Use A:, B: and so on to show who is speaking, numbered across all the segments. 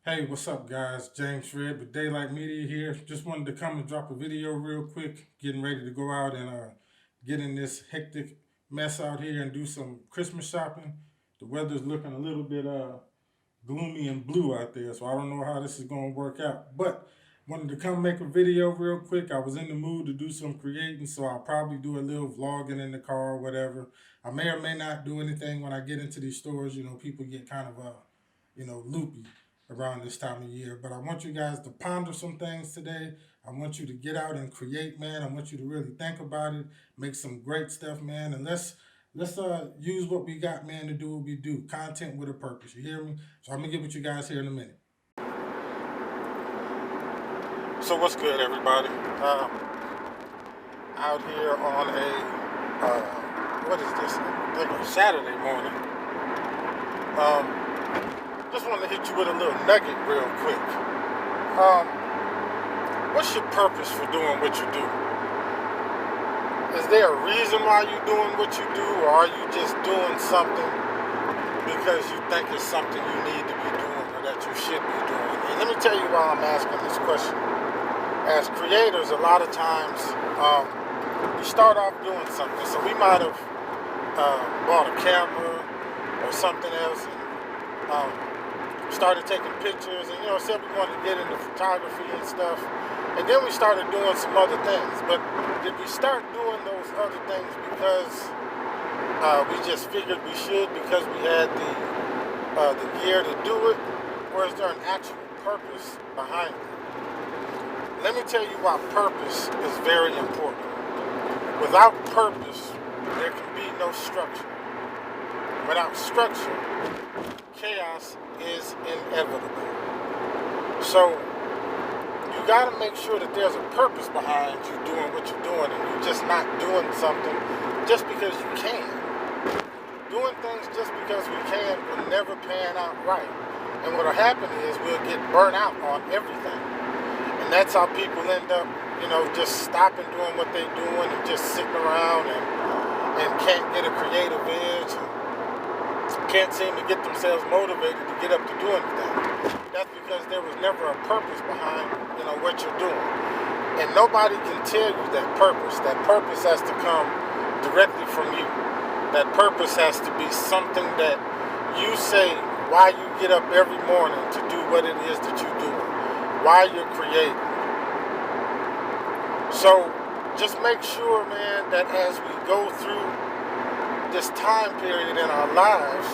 A: Hey, what's up, guys? James Fred with Daelyte Media here. Just wanted to come and drop a video real quick. Getting ready to go out and get in this hectic mess out here and do some Christmas shopping. The weather's looking a little bit gloomy and blue out there, so I don't know how this is going to work out. But wanted to come make a video real quick. I was in the mood to do some creating, so I'll probably do a little vlogging in the car or whatever. I may or may not do anything when I get into these stores. You know, people get kind of loopy around this time of year. But I want you guys to ponder some things today. I want you to get out and create, man. I want you to really think about it, make some great stuff, man. And let's use what we got, man, to do what we do. Content with a purpose. You hear me? So I'm gonna get with you guys here in a minute. So what's good, everybody? Out here on a what is this? Like a Saturday morning. Just wanted to hit you with a little nugget real quick. What's your purpose for doing what you do? Is there a reason why you're doing what you do, or are you just doing something because you think it's something you need to be doing or that you should be doing? And let me tell you why I'm asking this question. As creators, a lot of times we start off doing something. So we might have bought a camera or something else and started taking pictures and, said we wanted to get into photography and stuff. And then we started doing some other things. But did we start doing those other things because we just figured we should because we had the gear to do it? Or is there an actual purpose behind it? Let me tell you why purpose is very important. Without purpose, there can be no structure. Without structure, chaos is inevitable. So you got to make sure that there's a purpose behind you doing what you're doing, and you're just not doing something just because you can. Doing things just because we can will never pan out right. And what'll happen is we'll get burnt out on everything. And that's how people end up, just stopping doing what they're doing and just sitting around and can't get a creative edge. Can't seem to get themselves motivated to get up to do anything. That's because there was never a purpose behind, what you're doing. And nobody can tell you that purpose. That purpose has to come directly from you. That purpose has to be something that you say why you get up every morning to do what it is that you're doing, why you're creating. So just make sure, man, that as we go through this time period in our lives,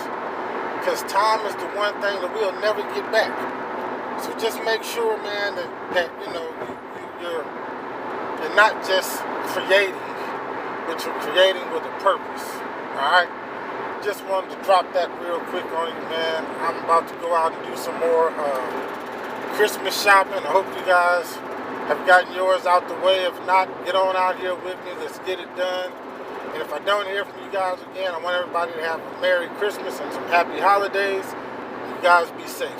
A: because time is the one thing that we'll never get back. So just make sure, man, that you're not just creating, but you're creating with a purpose. All right. Just wanted to drop that real quick on you, man. I'm about to go out and do some more Christmas shopping. I hope you guys have gotten yours out the way. If not, get on out here with me. Let's get it done. And if I don't hear from you guys again, I want everybody to have a Merry Christmas and some Happy Holidays. You guys be safe.